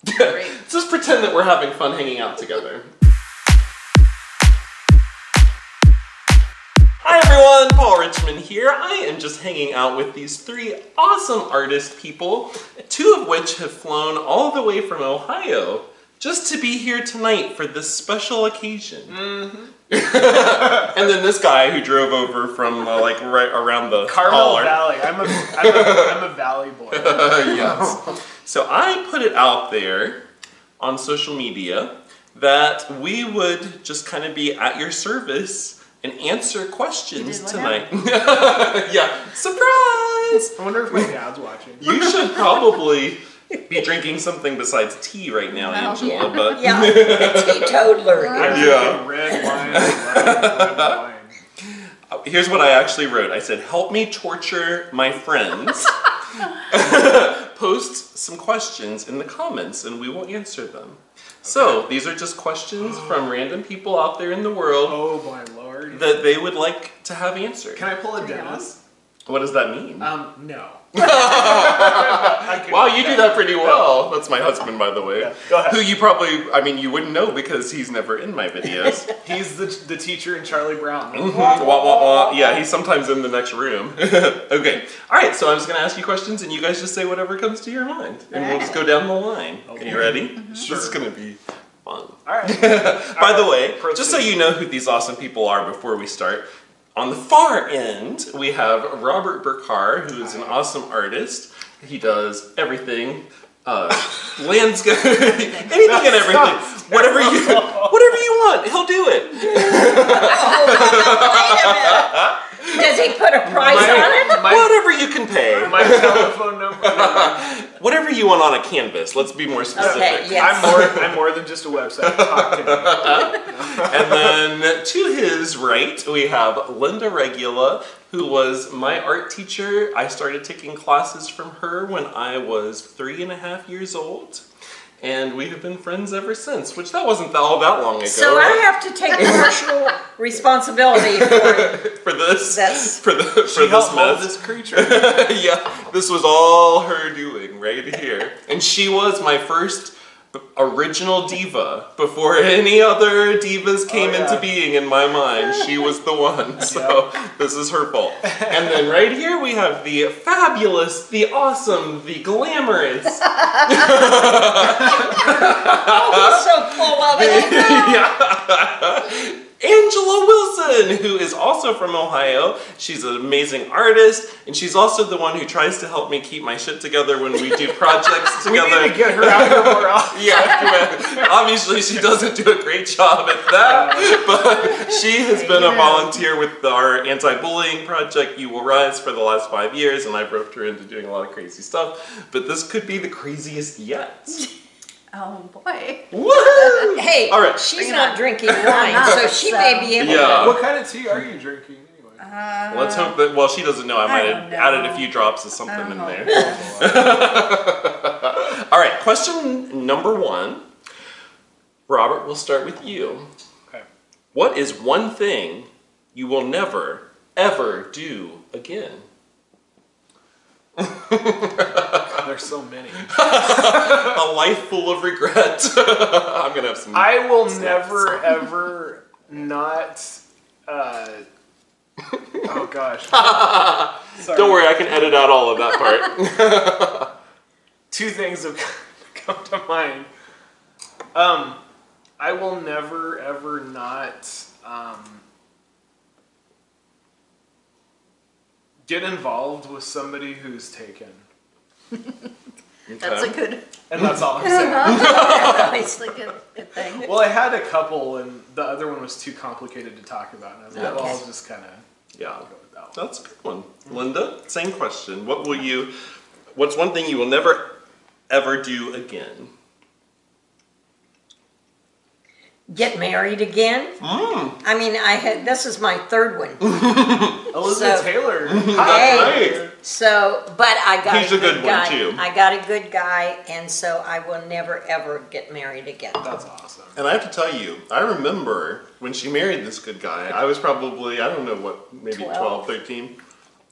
Great. Just pretend that we're having fun hanging out together. Hi everyone, Paul Richmond here. I am just hanging out with these three awesome artist people, two of which have flown all the way from Ohio just to be here tonight for this special occasion. And then this guy who drove over from like right around the Carmel Valley. I'm a valley boy. Yes. So I put it out there on social media that we would just kind of be at your service and answer questions tonight. Yeah, surprise! I wonder if my dad's watching. You should probably be drinking something besides tea right now, Angela. Yeah. But Yeah, a teetotaler. I'm drinking red wine. Red wine. Here's what I actually wrote. I said, help me torture my friends. Post some questions in the comments and we will answer them. So, these are just questions from random people out there in the world. Oh my lord. That they would like to have answered. Can I pull a Dennis? What does that mean? No. Wow, you do that pretty well. That's my husband, by the way. Yeah, go ahead. Who you probably, I mean, you wouldn't know because he's never in my videos. He's the teacher in Charlie Brown. Wah, wah, wah. Yeah, he's sometimes in the next room. Okay. All right, so I'm just going to ask you questions and you guys just say whatever comes to your mind. And we'll just go down the line. Okay. Are you ready? Sure. This is going to be fun. All right. By the way, just so you know who these awesome people are before we start, on the far end, we have Robert Burcar, who is an awesome artist. He does everything, landscape, anything and everything. Whatever you want, he'll do it. Wait a minute. Does he put a price on it? Whatever you can pay. My telephone number. Whatever you want on a canvas. Let's be more specific. Okay, yes. I'm more than just a website. Talk to me. And then to his right, we have Linda Regula, who was my art teacher. I started taking classes from her when I was 3.5 years old. And we have been friends ever since, which that wasn't all that long ago. So I have to take partial responsibility for this. For She this helped mold mess. this creature. Yeah, this was all her doing right here. And she was my first original diva. Before any other divas came into being in my mind, she was the one. So this is her fault. And then right here we have the fabulous, the awesome, the glamorous. Oh, he's so full of it. Yeah. Angela Wilson, who is also from Ohio. She's an amazing artist, and she's also the one who tries to help me keep my shit together when we do projects together. We need to get her out here more often. Yeah, obviously she doesn't do a great job at that, but she has been a volunteer with our anti-bullying project, You Will Rise, for the last 5 years, and I've roped her into doing a lot of crazy stuff, but this could be the craziest yet. Oh boy. Woohoo! Hey, all right. she's not drinking wine, so she may be able to. What kind of tea are you drinking anyway? Let's hope that, well, she doesn't know. I might have added a few drops of something in there. All right, question number 1. Robert, we'll start with you. Okay. What is one thing you will never, ever do again? There's so many. A life full of regret. I'm going to have some I will snacks. never, ever not... oh gosh. Sorry. Don't worry, I can edit out all of that part. 2 things have come to mind. I will never, ever not get involved with somebody who's taken. That's a good. And that's all I'm saying. That's a good thing. Well, I had a couple, and the other one was too complicated to talk about, and I was like, well, I'll just kind of go with that one. That's a good one. Linda, same question. What's one thing you will never, ever do again? Get married again? I mean, this is my 3rd one. Elizabeth Taylor. Hey. So, but I got He's a a good guy. one, too. I got a good guy, and so I will never ever get married again. That's awesome. And I have to tell you, I remember when she married this good guy, I was probably, I don't know what, maybe 12, 13.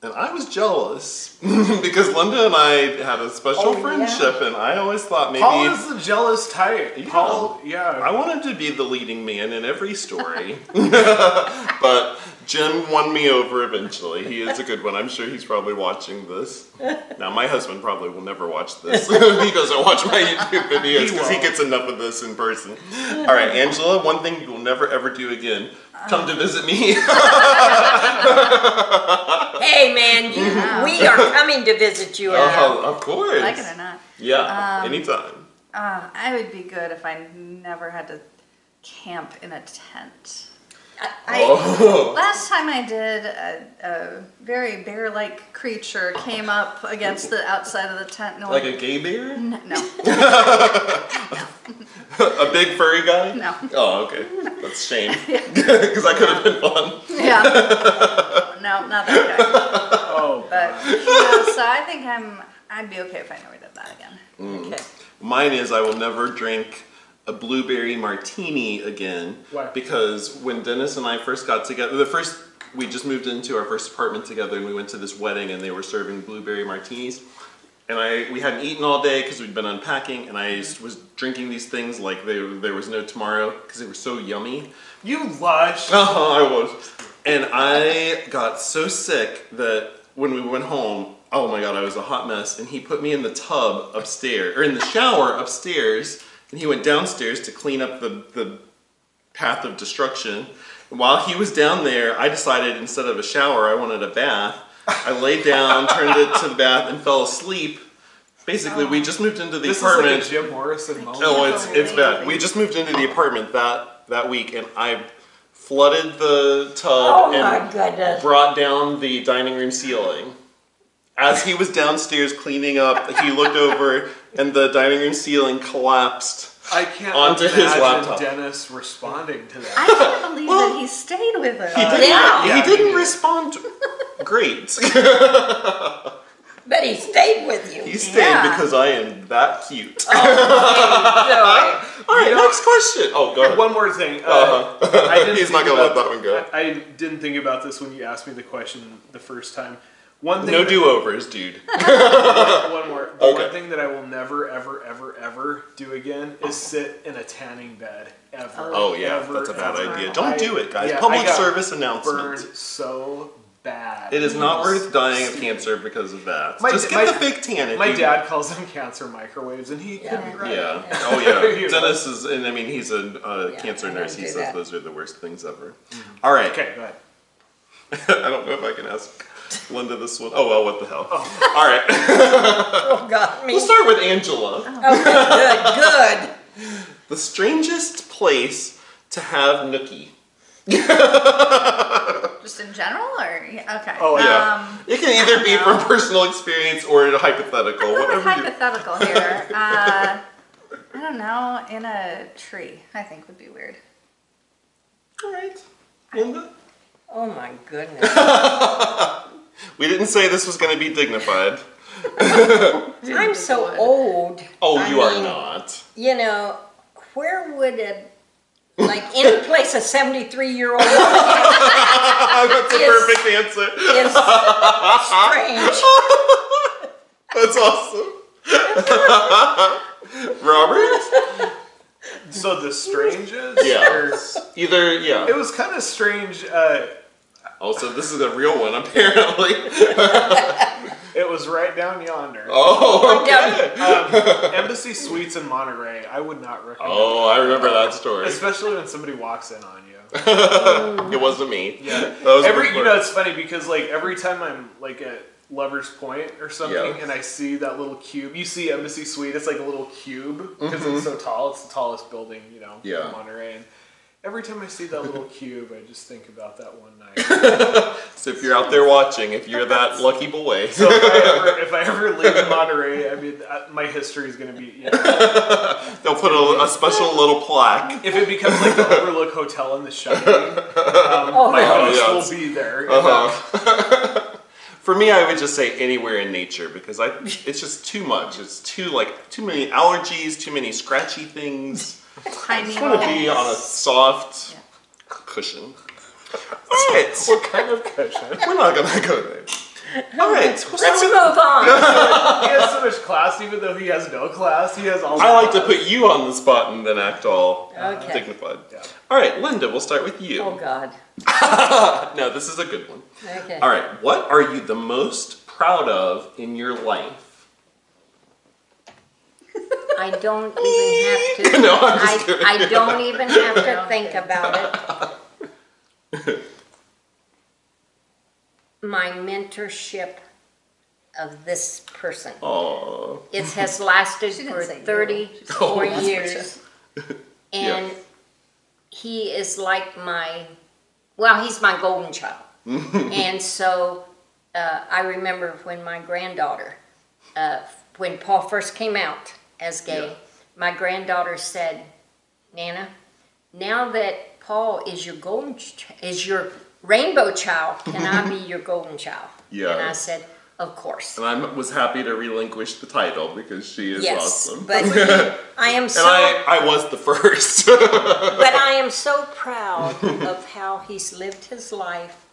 And I was jealous because Linda and I had a special friendship, and I always thought maybe Paul is the jealous type. Yeah. Paul, I wanted to be the leading man in every story. But Jim won me over eventually. He is a good one. I'm sure he's probably watching this. Now, my husband probably will never watch this. He doesn't watch my YouTube videos because he gets enough of this in person. All right, Angela, one thing you will never ever do again. Come to visit me. Hey, man, we are coming to visit you. Of course. Like it or not. Yeah, anytime. I would be good if I never had to camp in a tent. Last time I did, a very bear-like creature came up against the outside of the tent. Like a gay bear? No. A big furry guy? No. Oh, okay. That's a shame. Because that could have been fun. Yeah. No, not that guy. Oh. But so I think I'd be okay if I never did that again. Okay. Mine is I will never drink a blueberry martini again. Why? Because when Dennis and I first got together, we just moved into our first apartment together, and we went to this wedding, and they were serving blueberry martinis. And we hadn't eaten all day because we'd been unpacking, and I was drinking these things like there was no tomorrow because they were so yummy. You lush. I was. And I got so sick that when we went home, oh my God, I was a hot mess. And he put me in the tub upstairs, or in the shower upstairs, and he went downstairs to clean up the path of destruction. And while he was down there, I decided instead of a shower, I wanted a bath. I laid down, turned it to the bath, and fell asleep. Basically, we just moved into the apartment. This is like a Jim Morrison moment. Oh, it's bad. We just moved into the apartment that week, and I flooded the tub and brought down the dining room ceiling. As he was downstairs cleaning up, he looked over, and the dining room ceiling collapsed. I can't onto imagine his laptop. Dennis responding to that. I can't believe that he stayed with us. He didn't respond great. But he stayed with you. He stayed because I am that cute. Oh, all right, next question. Oh, go ahead. One more thing. He's not going to let that one go. I didn't think about this when you asked me the question the first time. One thing no do-overs, dude. One more. The one thing that I will never, ever, ever, ever do again is sit in a tanning bed. Ever. Oh, yeah. That's a bad idea. Don't do it, guys. Public service announcement. Burned so bad. It is not worth dying of cancer because of that. Just get the fake tan. My dad calls them cancer microwaves, and he could be right. Yeah. Oh, yeah. Dennis is, and I mean, he's a cancer nurse. He says those are the worst things ever. All right. Okay, go ahead. I don't know if I can ask Linda this one. Oh, well, what the hell. Oh. All right. Oh, God. We'll start with Angela. Okay, good. The strangest place to have nookie. Just in general, or okay? Oh yeah. It can either be from personal experience or a hypothetical. Another hypothetical here. I don't know. In a tree, I think would be weird. All right, Linda. Oh my goodness. We didn't say this was going to be dignified. I'm so old. Oh, you are not. You know, where would it? Like any place a 73-year-old woman That's a perfect answer. Is strange. That's awesome. Robert? So the strangest? Yeah. Either, yeah. It was kind of strange. Also, this is a real one, apparently. It was right down yonder. Oh, okay. Embassy Suites in Monterey. I would not recommend. Oh, I remember that story. Especially when somebody walks in on you. It wasn't me. Yeah. That was it's funny because like every time I'm like at Lover's Point or something and I see that little cube, you see Embassy Suite, it's like a little cube because it's so tall. It's the tallest building, in Monterey. And every time I see that little cube, I just think about that one night. So if you're out there watching, if you're that lucky boy. So if I ever live in Monterey, I mean, my history is going to be, They'll put a special little plaque. If it becomes like the Overlook Hotel in The Shining, my house will be there. For me, I would just say anywhere in nature because it's just too much. It's too many allergies, too many scratchy things. I just want to be on a soft cushion. All right. What kind of cushion? We're not going to go there. All right, let's move on. He has so much class, even though he has no class. He has all. I like to put you on the spot and then act all dignified. Yeah. All right, Linda, we'll start with you. Oh God. No, this is a good one. Okay. All right, what are you the most proud of in your life? I don't even have to. No, I'm just kidding. I don't even have to think about it. My mentorship of this person. Aww. It has lasted for 34 years. And he is like he's my golden child. And so I remember when my granddaughter, when Paul first came out as gay, my granddaughter said, Nana, now that Paul is your your rainbow child, can I be your golden child? Yeah. And I said, of course. And I was happy to relinquish the title because she is awesome. But I am so... And I was the first. But I am so proud of how he's lived his life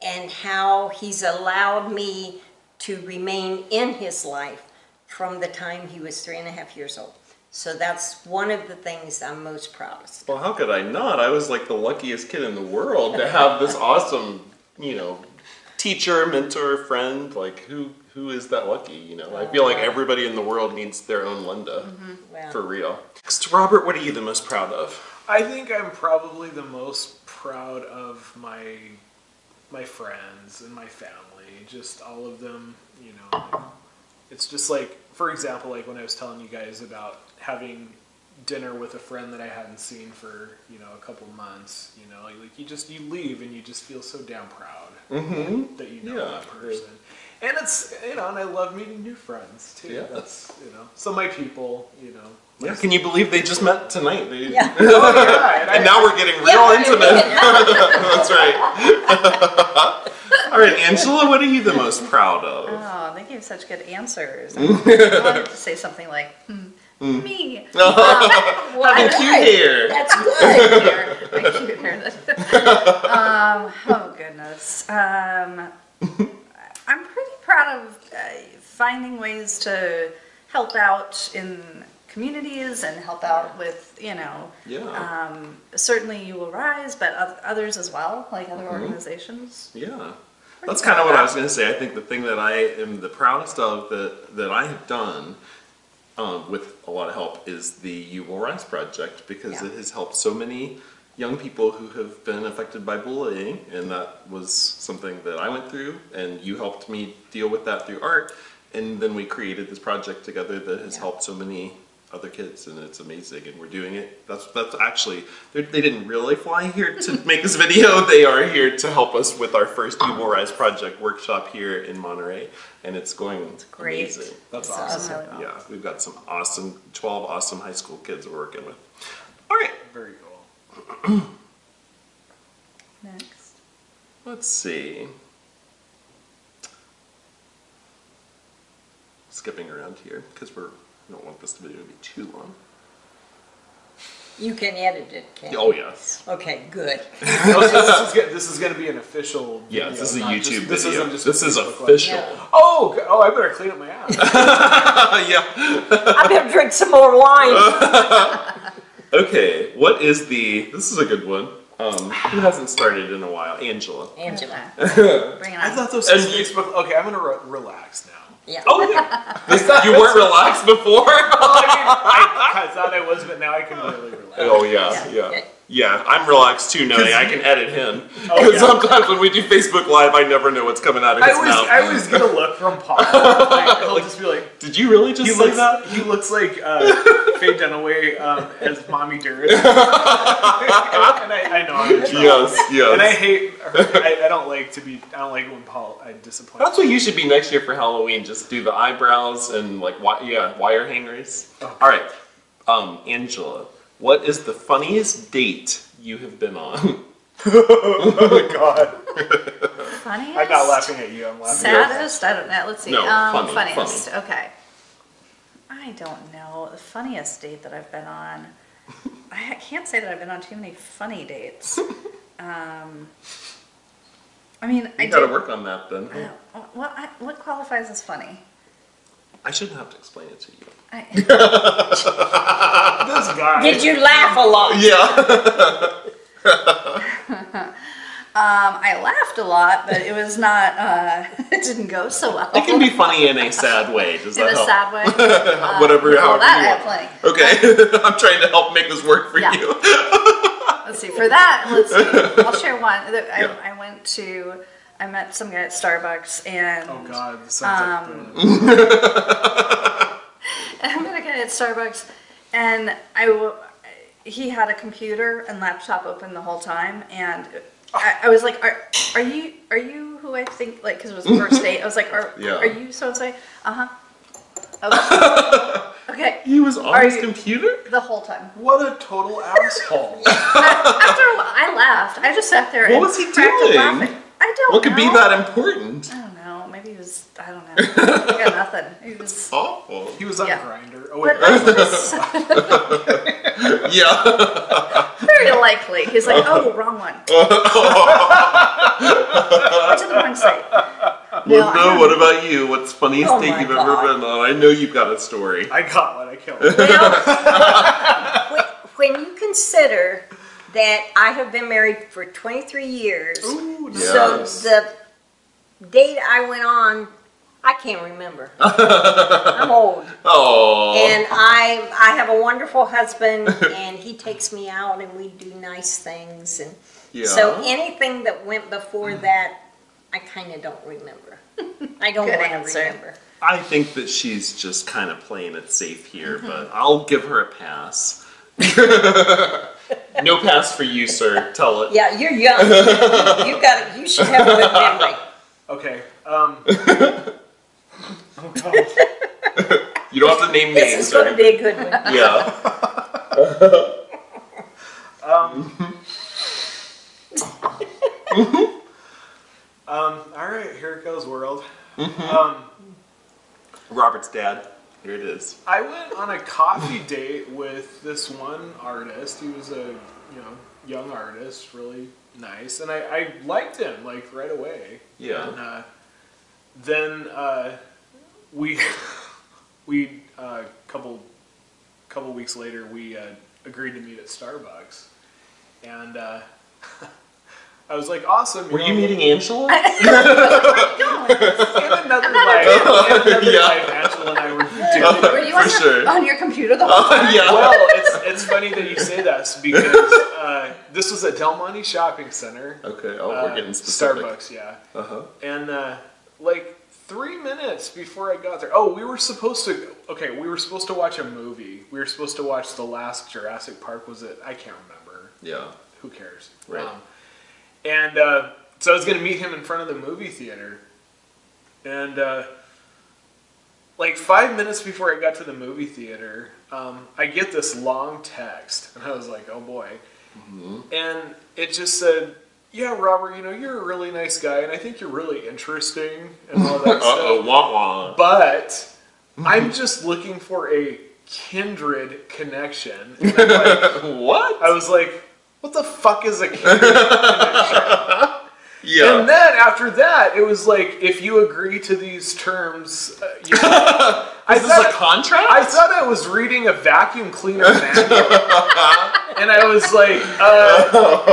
and how he's allowed me to remain in his life from the time he was 3.5 years old. So that's one of the things I'm most proudest of. Well, how could I not? I was like the luckiest kid in the world to have this awesome, teacher, mentor, friend. Like, who is that lucky, I feel like everybody in the world needs their own Linda. For real. Next, Robert, what are you the most proud of? I think I'm probably the most proud of my friends and my family. Just all of them, It's just like, for example, like when I was telling you guys about having dinner with a friend that I hadn't seen for, a couple months, like you leave and you just feel so damn proud that you know that person. And it's, and I love meeting new friends too. Yeah. That's, so my people, Yeah, can you believe they just met tonight? Yeah. And now we're getting real intimate. That's right. All right, Angela, what are you the most proud of? Oh, they gave such good answers. I wanted to say something like, me. Having cute hair. That's good. My cute hair. Oh, goodness. I'm pretty proud of finding ways to help out in communities and help out with, certainly You Will Rise, but others as well, like other organizations. Yeah. That's kind of what I was going to say. I think the thing that I am the proudest of that I have done with a lot of help is the You Will Rise project, because it has helped so many young people who have been affected by bullying, and that was something that I went through, and you helped me deal with that through art, and then we created this project together that has helped so many other kids, and it's amazing, and we're doing it. That's actually, they didn't really fly here to make this video. They are here to help us with our first You Will Rise project workshop here in Monterey, and it's going amazing. That's awesome. Really well. Yeah, we've got some 12 awesome high school kids we're working with. All right. Very cool. Next. Let's see. Skipping around here because we don't want this video to be too long. You can edit it, can't you? Oh, yes. Okay, good. This is going to be an official video. Yeah, this is a YouTube video. This isn't just this is Facebook official. Yeah. Oh, I better clean up my ass. Yeah. I better drink some more wine. Okay, this is a good one. Who hasn't started in a while? Angela. Bring it on. I thought those was Facebook. Okay, I'm going to relax now. Yeah. Oh, yeah. You weren't relaxed before? I thought I was, but now I can really relax. Oh, yeah. Yeah, I'm relaxed too, knowing I can edit him. Oh, Because sometimes when we do Facebook Live, I never know what's coming out of his mouth. I always get a look from Paul. He'll just be like, did you really just say that? He looks like Faye Dunaway as Mommy Dearest. And I know I'm in trouble. Yes. And I hate her. I don't like when I disappoint. That's what you should be next year for Halloween. Just do the eyebrows and wire hangers. Oh. All right, Angela. What is the funniest date you have been on? Oh, God. Funniest? I'm not laughing at you. I'm laughing Saddest? I don't know. Let's see. No, funniest. funny. Okay. I don't know. The funniest date that I've been on. I can't say that I've been on too many funny dates. I mean, you gotta work on that then. What qualifies as funny? I shouldn't have to explain it to you. This guy. Did you laugh a lot? Yeah. I laughed a lot, but it was not. It didn't go so well. It can be funny in a sad way. Does that help? In a sad way. Whatever. Well, that I have plenty. Okay, I'm trying to help make this work for you. Let's see. For that, I'll share one. I met some guy at Starbucks, and oh god, this sounds like I met a guy at Starbucks, and he had a computer and laptop open the whole time, and I was like, are you who I think, like, because it was the first date, I was like, are you so and so? Okay. He was on his computer? The whole time. What a total asshole. After a while, I laughed. I just sat there and what was he doing? Laughing. I don't know. What could be that important? I don't know. Maybe he was, I don't know. He got nothing. He was awful. He was on Grindr. Oh, wait. Yeah. Very likely. He's like, oh, wrong one. Went to the wrong site. Well, no, what about you? What's the funniest date you've ever been on? I know you've got a story. I got one. I killed it. Well, when you consider that I have been married for 23 years, ooh, nice. so the date I went on, I can't remember. I'm old. Oh. And I have a wonderful husband, and he takes me out, and we do nice things. And so anything that went before that, I kind of don't remember. I don't want to remember. I think that she's just kind of playing it safe here, but I'll give her a pass. No pass for you, sir. Tell it. Yeah, you're young. You got it. You should have a good memory. Okay. Oh God. You don't have to name names. This is going to be a good one. Yeah. All right, here it goes, world. Robert's dad. Here it is. I went on a coffee date with this one artist. He was a young artist, really nice, and I liked him like right away. Yeah. And then we couple weeks later we agreed to meet at Starbucks, and I was like, awesome. Were you meeting Angela? In another life, Angela and I were doing. Were you on your computer the whole time? Yeah. Well, it's funny that you say that because this was at Del Monte Shopping Center. Okay. Oh, we're getting specific. Starbucks, yeah. And like 3 minutes before I got there, we were supposed to watch a movie. We were supposed to watch the last Jurassic Park. Was it? I can't remember. Yeah. Who cares? Right. And so I was going to meet him in front of the movie theater. And like 5 minutes before I got to the movie theater, I get this long text. And I was like, oh boy. And it just said, yeah, Robert, you're a really nice guy. And I think you're really interesting and all that stuff. Wah-wah. But I'm just looking for a kindred connection. And I'm like, what? I was like, what the fuck is a kindred connection? Yeah. And then after that, it was like, if you agree to these terms, Is this a contract? I thought I was reading a vacuum cleaner manual. And I was like,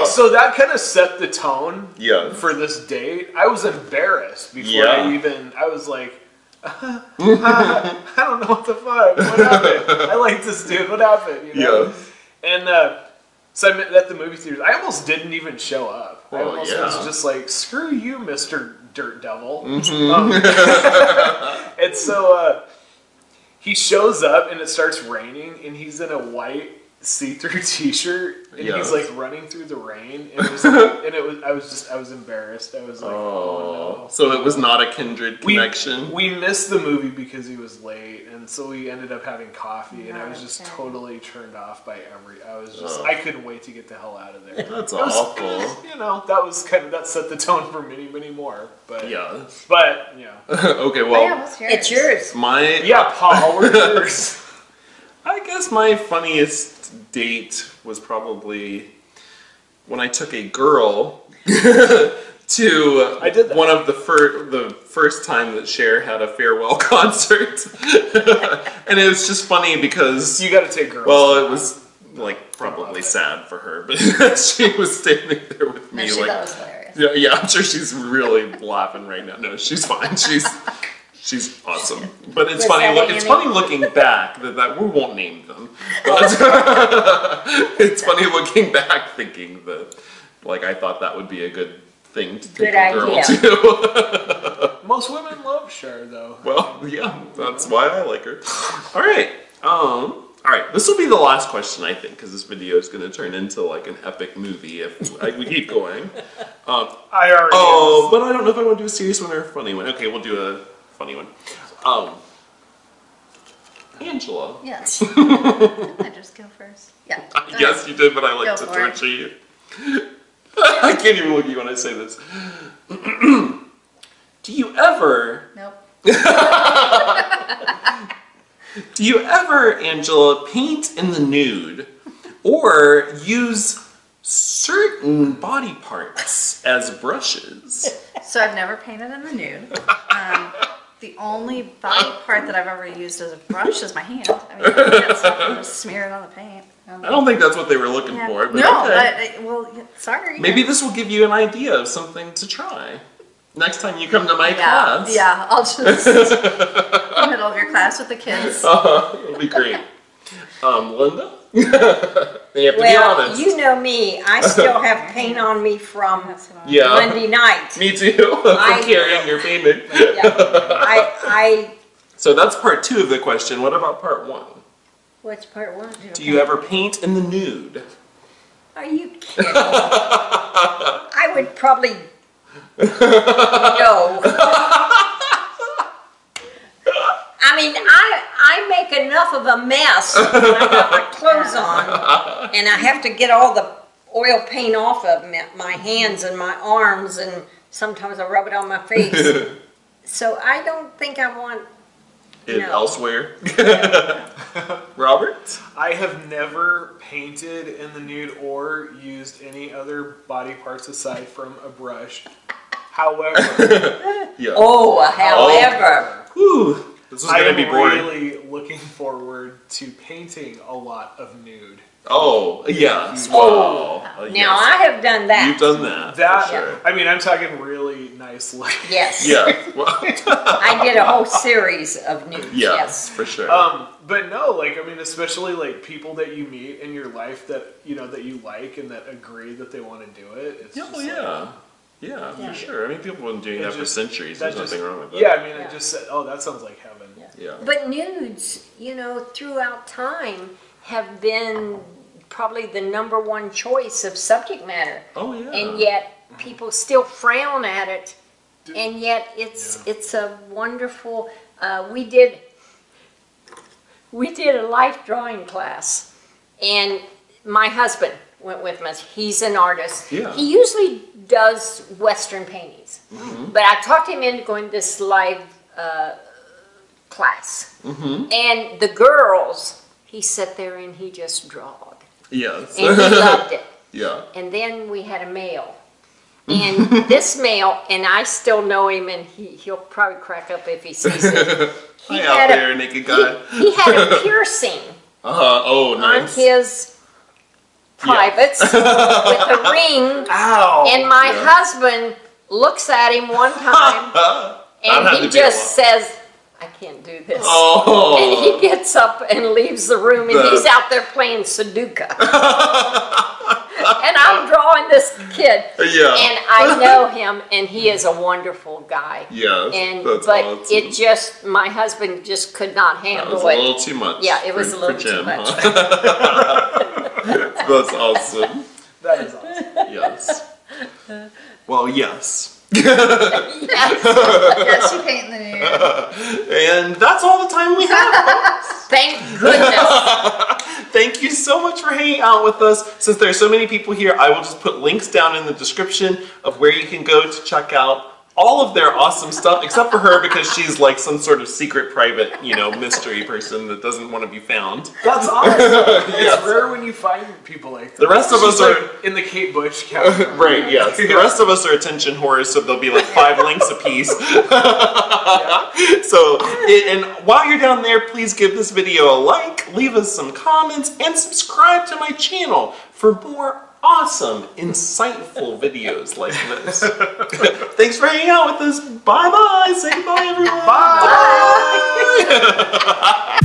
so that kind of set the tone for this date. I was embarrassed before I was like, I don't know what the fuck. What happened? I like this dude. What happened? Yeah. And so I met at the movie theaters. I almost didn't even show up. I almost was just like, screw you, Mr. Dirt Devil. And so he shows up and it starts raining and he's in a white see-through t-shirt and he's like running through the rain and I was embarrassed. I was like, oh no. So it was not a kindred connection? We missed the movie because he was late, and so we ended up having coffee, and I was just totally turned off by I couldn't wait to get the hell out of there. That's awful. That set the tone for many, many more. But okay, well, it's yours. Paul, what's yours? I guess my funniest date was probably when I took a girl to I did that. one of the first time that Cher had a farewell concert. And it was just funny because... You gotta take girls. Well, it was like probably sad for her, but she was standing there with me. No, she like, thought it was hilarious. Yeah, I'm sure she's really laughing right now. No, she's fine. She's awesome. But it's funny. It's funny looking back that we won't name them. But it's funny looking back, thinking that like I thought that would be a good thing to take a girl to. Most women love Cher, though. Well, yeah, that's why I like her. All right. All right, this will be the last question, I think, because this video is going to turn into like an epic movie if we keep going. I already. But I don't know if I want to do a serious one or a funny one. Okay, we'll do a funny one. Angela. Yes. Didn't I just go first? Yeah. Yes, you did, but I like to torture you. I can't even look at you when I say this. Do you ever... Nope. Do you ever, Angela, paint in the nude or use certain body parts as brushes? So I've never painted in the nude. The only body part that I've ever used as a brush is my hand. I mean, that's something to smear it on the paint. I don't think that's what they were looking for. But no, okay. well, sorry. Maybe this will give you an idea of something to try. Next time you come to my class. Yeah, I'll just in the middle of your class with the kids. It'll be great. Linda? You have to be honest. You know me. I still have paint on me from Monday night. Me too. From carrying your painting. Yeah. So that's part 2 of the question. What about part 1? What's part 1? Do you ever paint in the nude? Are you kidding? I would probably... No. I mean, I make enough of a mess when I got my clothes on, and I have to get all the oil paint off of my hands and my arms, and sometimes I rub it on my face. So I don't think I want it elsewhere. Robert? I have never painted in the nude or used any other body parts aside from a brush. However, however. Whew. This is going to be boring. I'm really looking forward to painting a lot of nude. Oh, yes. Wow. Now I have done that. You've done that. That, sure. I mean, I'm talking really nice looking. Yes. Yeah. Well, I did a whole series of nudes. Yeah, yes, for sure. But no, like, I mean, especially like people that you meet in your life that that you like and that agree that they want to do it. It's Yeah, for sure. I mean, people have been doing that for centuries. There's nothing wrong with that. Yeah, I mean, it just said, oh, that sounds like heaven. Yeah. But nudes, throughout time have been probably the #1 choice of subject matter. Oh, yeah. And yet people still frown at it. And yet it's a wonderful, we did a life drawing class, and my husband went with us. He's an artist. Yeah. He usually does Western paintings. Mm-hmm. But I talked him into going to this live class. Mm-hmm. And the girls, he sat there and he just drawed. Yes. And he loved it. Yeah. And then we had a male. And this male, and I still know him, and he'll probably crack up if he sees it. Hi out there, naked guy. He had a piercing nice. on his privates with a ring. Ow. And my husband looks at him one time, and he just says, I can't do this. Oh. And he gets up and leaves the room, and he's out there playing Sudoku. And I'm drawing this kid. Yeah. And I know him, and he is a wonderful guy. Yes, But awesome. It just, my husband just could not handle it. That was a little too much. Yeah, it was a little too much. Huh? That's awesome. That is awesome. Yes. Well, yes. Yes, you paint in the nude. And that's all the time we have, folks. Thank goodness. Thank you so much for hanging out with us. Since there are so many people here, I will just put links down in the description of where you can go to check out all of their awesome stuff, except for her because she's like some sort of secret, private, mystery person that doesn't want to be found. That's awesome. It's rare when you find people like that. The rest of us are in the Kate Bush category. Right, yes. The rest of us are attention whores, so there'll be like 5 links apiece. So, and while you're down there, please give this video a like, leave us some comments, and subscribe to my channel for more awesome, insightful videos like this. Thanks for hanging out with us. Bye-bye. Say goodbye, everyone. Bye.